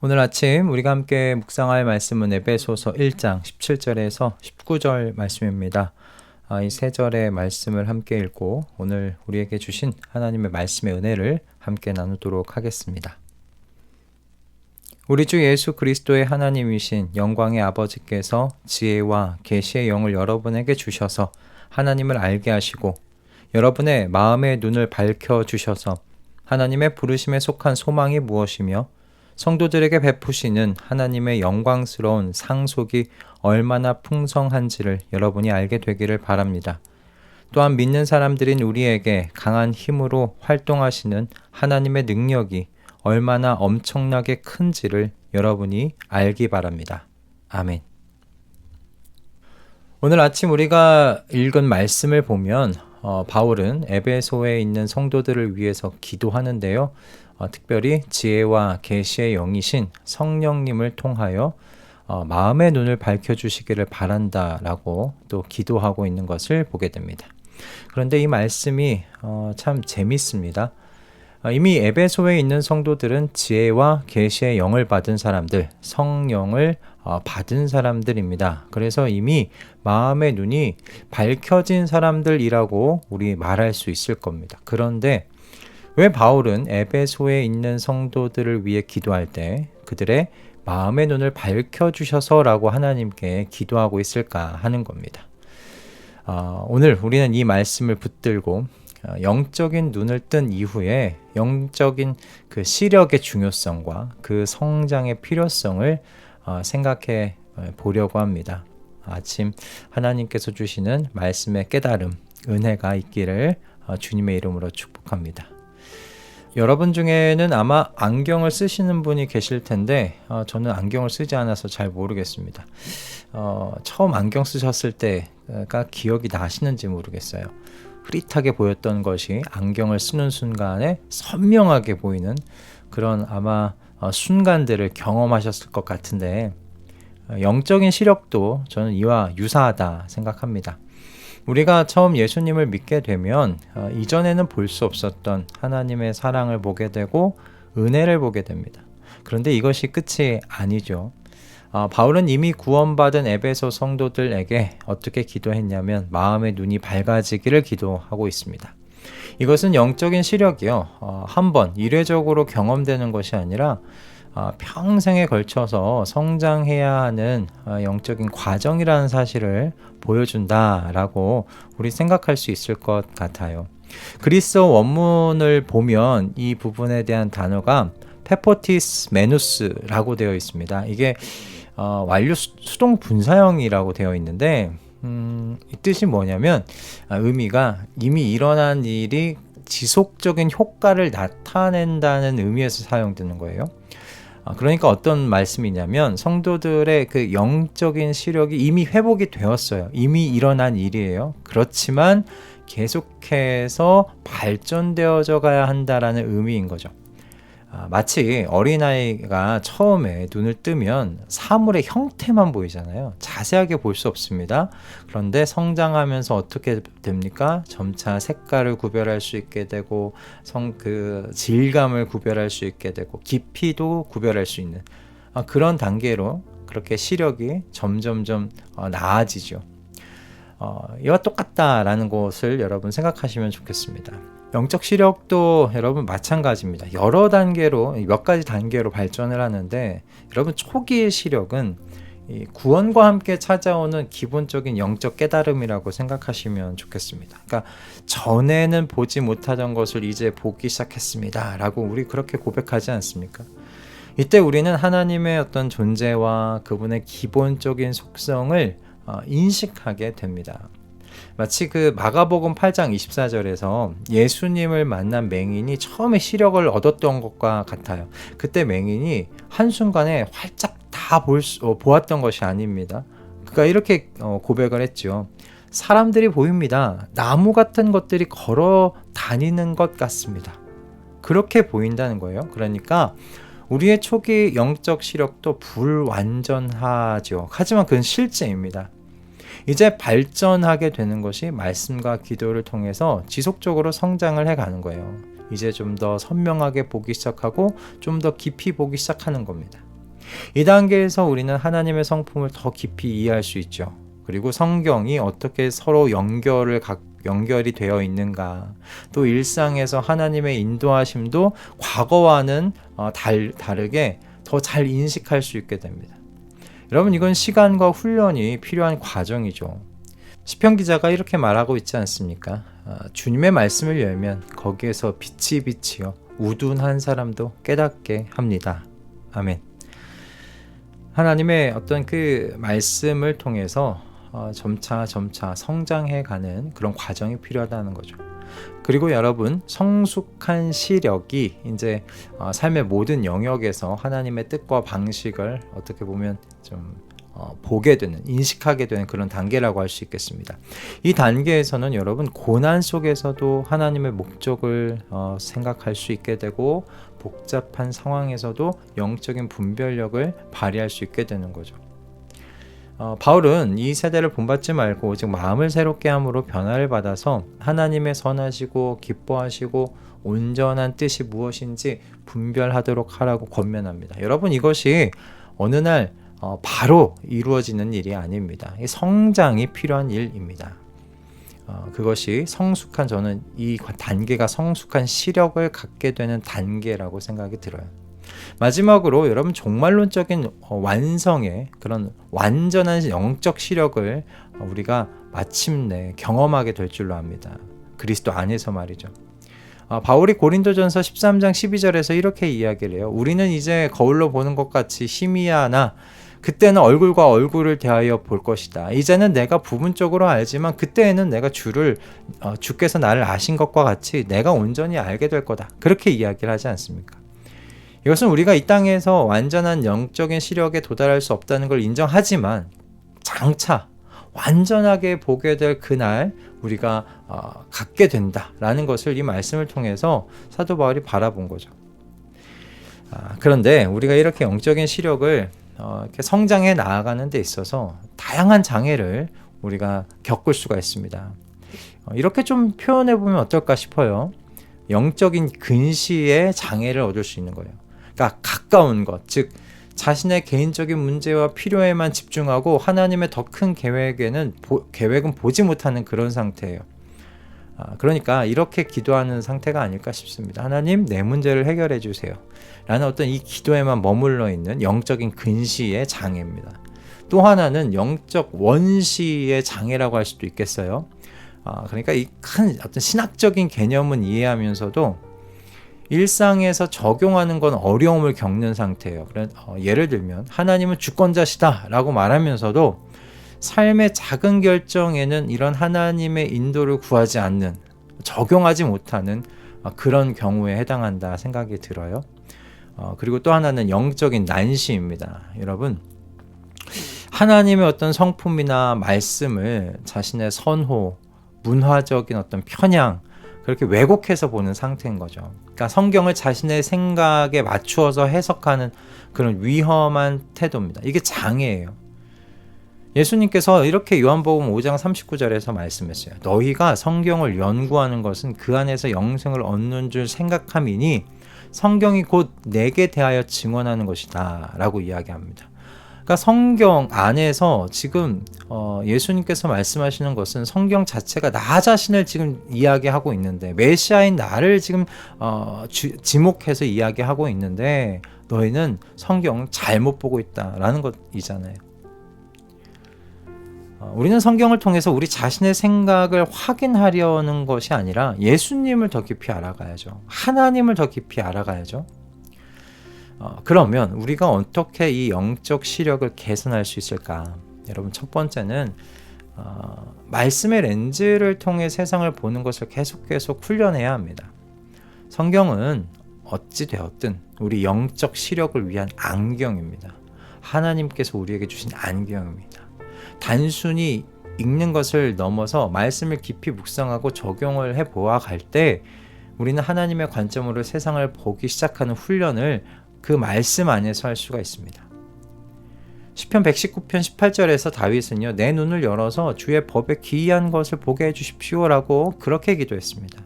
오늘 아침 우리가 함께 묵상할 말씀은 에베소서 1장 17절에서 19절 말씀입니다. 이 세 절의 말씀을 함께 읽고 오늘 우리에게 주신 하나님의 말씀의 은혜를 함께 나누도록 하겠습니다. 우리 주 예수 그리스도의 하나님이신 영광의 아버지께서 지혜와 계시의 영을 여러분에게 주셔서 하나님을 알게 하시고 여러분의 마음의 눈을 밝혀주셔서 하나님의 부르심에 속한 소망이 무엇이며 성도들에게 베푸시는 하나님의 영광스러운 상속이 얼마나 풍성한지를 여러분이 알게 되기를 바랍니다. 또한 믿는 사람들인 우리에게 강한 힘으로 활동하시는 하나님의 능력이 얼마나 엄청나게 큰지를 여러분이 알기 바랍니다. 아멘. 오늘 아침 우리가 읽은 말씀을 보면 바울은 에베소에 있는 성도들을 위해서 기도하는데요. 특별히 지혜와 계시의 영이신 성령님을 통하여 마음의 눈을 밝혀주시기를 바란다라고 또 기도하고 있는 것을 보게 됩니다. 그런데 이 말씀이 참 재밌습니다. 이미 에베소에 있는 성도들은 지혜와 계시의 영을 받은 사람들, 성령을 받은 사람들입니다. 그래서 이미 마음의 눈이 밝혀진 사람들이라고 우리 말할 수 있을 겁니다. 그런데 왜 바울은 에베소에 있는 성도들을 위해 기도할 때 그들의 마음의 눈을 밝혀주셔서라고 하나님께 기도하고 있을까 하는 겁니다. 오늘 우리는 이 말씀을 붙들고 영적인 눈을 뜬 이후에 영적인 그 시력의 중요성과 그 성장의 필요성을 생각해 보려고 합니다. 아침 하나님께서 주시는 말씀의 깨달음, 은혜가 있기를 주님의 이름으로 축복합니다. 여러분 중에는 아마 안경을 쓰시는 분이 계실 텐데 저는 안경을 쓰지 않아서 잘 모르겠습니다. 처음 안경 쓰셨을 때가 기억이 나시는지 모르겠어요. 흐릿하게 보였던 것이 안경을 쓰는 순간에 선명하게 보이는 그런 아마 순간들을 경험하셨을 것 같은데 영적인 시력도 저는 이와 유사하다 생각합니다. 우리가 처음 예수님을 믿게 되면 이전에는 볼 수 없었던 하나님의 사랑을 보게 되고 은혜를 보게 됩니다. 그런데 이것이 끝이 아니죠. 바울은 이미 구원받은 에베소 성도들에게 어떻게 기도했냐면 마음의 눈이 밝아지기를 기도하고 있습니다. 이것은 영적인 시력이요. 한번 이례적으로 경험되는 것이 아니라 평생에 걸쳐서 성장해야 하는 영적인 과정이라는 사실을 보여준다라고 우리 생각할 수 있을 것 같아요. 그리스어 원문을 보면 이 부분에 대한 단어가 페포티스 메누스라고 되어 있습니다. 이게 완료 수동 분사형이라고 되어 있는데 이 뜻이 뭐냐면 의미가 이미 일어난 일이 지속적인 효과를 나타낸다는 의미에서 사용되는 거예요. 그러니까 어떤 말씀이냐면 성도들의 그 영적인 시력이 이미 회복이 되었어요. 이미 일어난 일이에요. 그렇지만 계속해서 발전되어져 가야 한다라는 의미인 거죠. 마치 어린아이가 처음에 눈을 뜨면 사물의 형태만 보이잖아요. 자세하게 볼 수 없습니다. 그런데 성장하면서 어떻게 됩니까? 점차 색깔을 구별할 수 있게 되고 그 질감을 구별할 수 있게 되고 깊이도 구별할 수 있는 그런 단계로 그렇게 시력이 점점점 나아지죠. 이와 똑같다라는 것을 여러분 생각하시면 좋겠습니다. 영적 시력도 여러분 마찬가지입니다. 여러 단계로 몇 가지 단계로 발전을 하는데 여러분 초기의 시력은 이 구원과 함께 찾아오는 기본적인 영적 깨달음이라고 생각하시면 좋겠습니다. 그러니까 전에는 보지 못하던 것을 이제 보기 시작했습니다 라고 우리 그렇게 고백하지 않습니까? 이때 우리는 하나님의 어떤 존재와 그분의 기본적인 속성을 인식하게 됩니다. 마치 그 마가복음 8장 24절에서 예수님을 만난 맹인이 처음에 시력을 얻었던 것과 같아요. 그때 맹인이 한순간에 활짝 다 보았던 것이 아닙니다. 그가 이렇게 고백을 했죠. 사람들이 보입니다. 나무 같은 것들이 걸어 다니는 것 같습니다. 그렇게 보인다는 거예요. 그러니까 우리의 초기 영적 시력도 불완전하죠. 하지만 그건 실제입니다. 이제 발전하게 되는 것이 말씀과 기도를 통해서 지속적으로 성장을 해가는 거예요. 이제 좀 더 선명하게 보기 시작하고 좀 더 깊이 보기 시작하는 겁니다. 이 단계에서 우리는 하나님의 성품을 더 깊이 이해할 수 있죠. 그리고 성경이 어떻게 서로 연결이 되어 있는가, 또 일상에서 하나님의 인도하심도 과거와는 다르게 더 잘 인식할 수 있게 됩니다. 여러분, 이건 시간과 훈련이 필요한 과정이죠. 시편 기자가 이렇게 말하고 있지 않습니까? 주님의 말씀을 열면 거기에서 빛이 비치어 우둔한 사람도 깨닫게 합니다. 아멘. 하나님의 어떤 그 말씀을 통해서 점차 성장해가는 그런 과정이 필요하다는 거죠. 그리고 여러분, 성숙한 시력이 이제 삶의 모든 영역에서 하나님의 뜻과 방식을 어떻게 보면 좀 보게 되는, 인식하게 되는 그런 단계라고 할 수 있겠습니다. 이 단계에서는 여러분, 고난 속에서도 하나님의 목적을 생각할 수 있게 되고, 복잡한 상황에서도 영적인 분별력을 발휘할 수 있게 되는 거죠. 바울은 이 세대를 본받지 말고 즉 마음을 새롭게 함으로 변화를 받아서 하나님의 선하시고 기뻐하시고 온전한 뜻이 무엇인지 분별하도록 하라고 권면합니다. 여러분, 이것이 어느 날 바로 이루어지는 일이 아닙니다. 성장이 필요한 일입니다. 그것이 저는 이 단계가 성숙한 시력을 갖게 되는 단계라고 생각이 들어요. 마지막으로 여러분, 종말론적인 완성의 그런 완전한 영적 시력을 우리가 마침내 경험하게 될 줄로 압니다. 그리스도 안에서 말이죠. 바울이 고린도전서 13장 12절에서 이렇게 이야기를 해요. 우리는 이제 거울로 보는 것 같이 희미하나 그때는 얼굴과 얼굴을 대하여 볼 것이다. 이제는 내가 부분적으로 알지만 그때에는 내가 주께서 나를 아신 것과 같이 내가 온전히 알게 될 거다. 그렇게 이야기를 하지 않습니까? 이것은 우리가 이 땅에서 완전한 영적인 시력에 도달할 수 없다는 걸 인정하지만 장차 완전하게 보게 될 그날 우리가 갖게 된다라는 것을 이 말씀을 통해서 사도 바울이 바라본 거죠. 그런데 우리가 이렇게 영적인 시력을 이렇게 성장해 나아가는 데 있어서 다양한 장애를 우리가 겪을 수가 있습니다. 이렇게 좀 표현해 보면 어떨까 싶어요. 영적인 근시의 장애를 얻을 수 있는 거예요. 그러니까 가까운 것, 즉 자신의 개인적인 문제와 필요에만 집중하고 하나님의 더 큰 계획은 보지 못하는 그런 상태예요. 그러니까 이렇게 기도하는 상태가 아닐까 싶습니다. 하나님, 내 문제를 해결해 주세요 라는 어떤 이 기도에만 머물러 있는 영적인 근시의 장애입니다. 또 하나는 영적 원시의 장애라고 할 수도 있겠어요. 그러니까 이 큰 어떤 신학적인 개념은 이해하면서도 일상에서 적용하는 건 어려움을 겪는 상태예요. 예를 들면 하나님은 주권자시다 라고 말하면서도 삶의 작은 결정에는 이런 하나님의 인도를 구하지 않는, 적용하지 못하는 그런 경우에 해당한다 생각이 들어요. 그리고 또 하나는 영적인 난시입니다. 여러분, 하나님의 어떤 성품이나 말씀을 자신의 선호, 문화적인 어떤 편향, 그렇게 왜곡해서 보는 상태인 거죠. 그러니까 성경을 자신의 생각에 맞추어서 해석하는 그런 위험한 태도입니다. 이게 장애예요. 예수님께서 이렇게 요한복음 5장 39절에서 말씀했어요. 너희가 성경을 연구하는 것은 그 안에서 영생을 얻는 줄 생각함이니 성경이 곧 내게 대하여 증언하는 것이다 라고 이야기합니다. 그러니까 성경 안에서 지금 예수님께서 말씀하시는 것은 성경 자체가 나 자신을 지금 이야기하고 있는데, 메시아인 나를 지금 지목해서 이야기하고 있는데 너희는 성경 잘못 보고 있다라는 것이잖아요. 우리는 성경을 통해서 우리 자신의 생각을 확인하려는 것이 아니라 예수님을 더 깊이 알아가야죠. 하나님을 더 깊이 알아가야죠. 그러면 우리가 어떻게 이 영적 시력을 개선할 수 있을까? 여러분, 첫 번째는 말씀의 렌즈를 통해 세상을 보는 것을 계속 훈련해야 합니다. 성경은 어찌 되었든 우리 영적 시력을 위한 안경입니다. 하나님께서 우리에게 주신 안경입니다. 단순히 읽는 것을 넘어서 말씀을 깊이 묵상하고 적용을 해보아 갈 때 우리는 하나님의 관점으로 세상을 보기 시작하는 훈련을 그 말씀 안에서 할 수가 있습니다. 시편 119편 18절에서 다윗은요, 내 눈을 열어서 주의 법에 기이한 것을 보게 해주십시오 라고 그렇게 기도했습니다.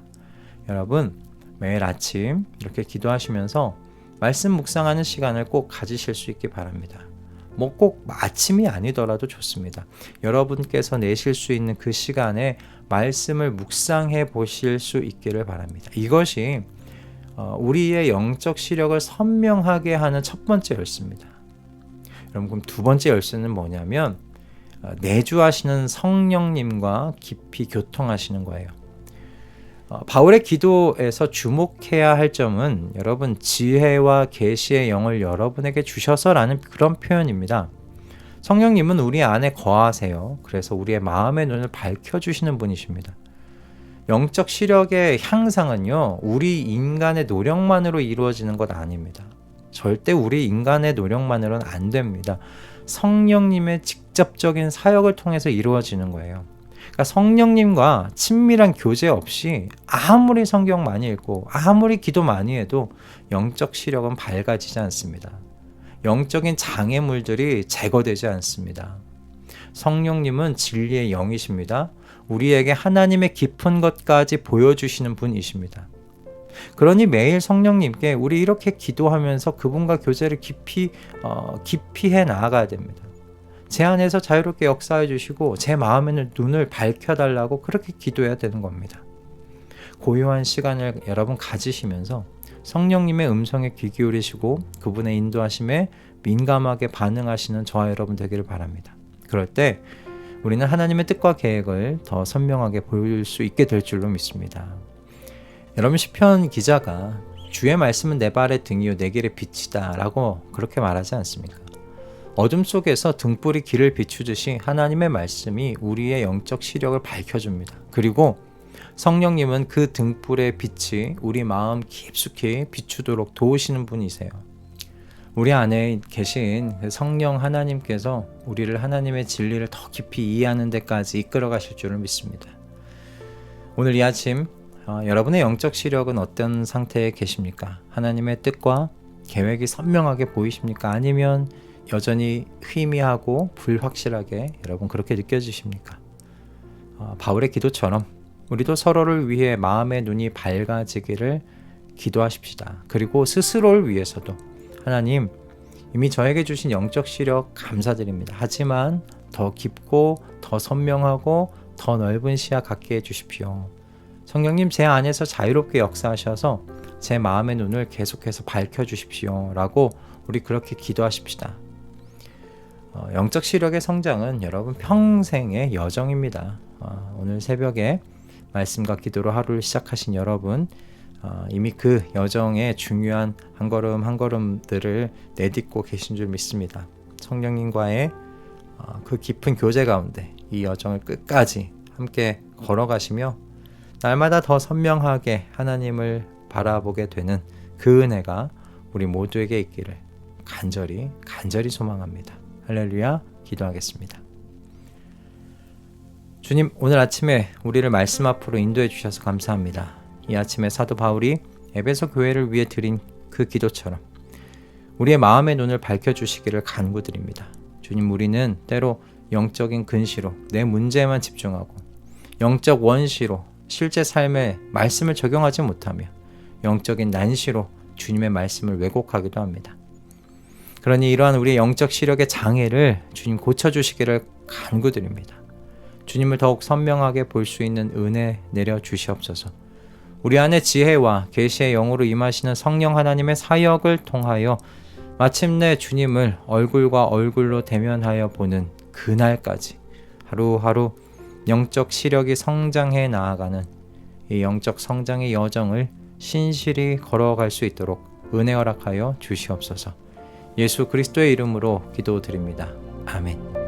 여러분, 매일 아침 이렇게 기도하시면서 말씀 묵상하는 시간을 꼭 가지실 수 있기 바랍니다. 뭐 꼭 아침이 아니더라도 좋습니다. 여러분께서 내실 수 있는 그 시간에 말씀을 묵상해 보실 수 있기를 바랍니다. 이것이 우리의 영적 시력을 선명하게 하는 첫 번째 열쇠입니다. 여러분, 그럼 두 번째 열쇠는 뭐냐면 내주하시는 성령님과 깊이 교통하시는 거예요. 바울의 기도에서 주목해야 할 점은 여러분 지혜와 계시의 영을 여러분에게 주셔서라는 그런 표현입니다. 성령님은 우리 안에 거하세요. 그래서 우리의 마음의 눈을 밝혀주시는 분이십니다. 영적 시력의 향상은요, 우리 인간의 노력만으로 이루어지는 것 아닙니다. 절대 우리 인간의 노력만으로는 안 됩니다. 성령님의 직접적인 사역을 통해서 이루어지는 거예요. 그러니까 성령님과 친밀한 교제 없이 아무리 성경 많이 읽고 아무리 기도 많이 해도 영적 시력은 밝아지지 않습니다. 영적인 장애물들이 제거되지 않습니다. 성령님은 진리의 영이십니다. 우리에게 하나님의 깊은 것까지 보여주시는 분이십니다. 그러니 매일 성령님께 우리 이렇게 기도하면서 그분과 교제를 깊이 해 나아가야 됩니다. 제 안에서 자유롭게 역사해 주시고 제 마음의 눈을 밝혀달라고 그렇게 기도해야 되는 겁니다. 고요한 시간을 여러분 가지시면서 성령님의 음성에 귀 기울이시고 그분의 인도하심에 민감하게 반응하시는 저와 여러분 되기를 바랍니다. 그럴 때 우리는 하나님의 뜻과 계획을 더 선명하게 보일 수 있게 될 줄로 믿습니다. 여러분, 시편 기자가 주의 말씀은 내 발의 등이요 내 길의 빛이다 라고 그렇게 말하지 않습니까? 어둠 속에서 등불이 길을 비추듯이 하나님의 말씀이 우리의 영적 시력을 밝혀줍니다. 그리고 성령님은 그 등불의 빛이 우리 마음 깊숙이 비추도록 도우시는 분이세요. 우리 안에 계신 성령 하나님께서 우리를 하나님의 진리를 더 깊이 이해하는 데까지 이끌어 가실 줄을 믿습니다. 오늘 이 아침 여러분의 영적 시력은 어떤 상태에 계십니까? 하나님의 뜻과 계획이 선명하게 보이십니까? 아니면 여전히 희미하고 불확실하게 여러분 그렇게 느껴지십니까? 바울의 기도처럼 우리도 서로를 위해 마음의 눈이 밝아지기를 기도하십시다. 그리고 스스로를 위해서도 하나님, 이미 저에게 주신 영적 시력 감사드립니다. 하지만 더 깊고 더 선명하고 더 넓은 시야 갖게 해주십시오. 성령님, 제 안에서 자유롭게 역사하셔서 제 마음의 눈을 계속해서 밝혀주십시오 라고 우리 그렇게 기도하십시다. 영적 시력의 성장은 여러분 평생의 여정입니다. 오늘 새벽에 말씀과 기도로 하루를 시작하신 여러분, 이미 그 여정의 중요한 한 걸음 한 걸음들을 내딛고 계신 줄 믿습니다. 성령님과의 그 깊은 교제 가운데 이 여정을 끝까지 함께 걸어가시며 날마다 더 선명하게 하나님을 바라보게 되는 그 은혜가 우리 모두에게 있기를 간절히 소망합니다. 할렐루야. 기도하겠습니다. 주님, 오늘 아침에 우리를 말씀 앞으로 인도해 주셔서 감사합니다. 이 아침에 사도 바울이 에베소 교회를 위해 드린 그 기도처럼 우리의 마음의 눈을 밝혀주시기를 간구드립니다. 주님, 우리는 때로 영적인 근시로 내 문제에만 집중하고 영적 원시로 실제 삶에 말씀을 적용하지 못하며 영적인 난시로 주님의 말씀을 왜곡하기도 합니다. 그러니 이러한 우리의 영적 시력의 장애를 주님 고쳐주시기를 간구드립니다. 주님을 더욱 선명하게 볼 수 있는 은혜 내려주시옵소서. 우리 안에 지혜와 계시의 영으로 임하시는 성령 하나님의 사역을 통하여 마침내 주님을 얼굴과 얼굴로 대면하여 보는 그날까지 하루하루 영적 시력이 성장해 나아가는 이 영적 성장의 여정을 신실히 걸어갈 수 있도록 은혜 허락하여 주시옵소서. 예수 그리스도의 이름으로 기도드립니다. 아멘.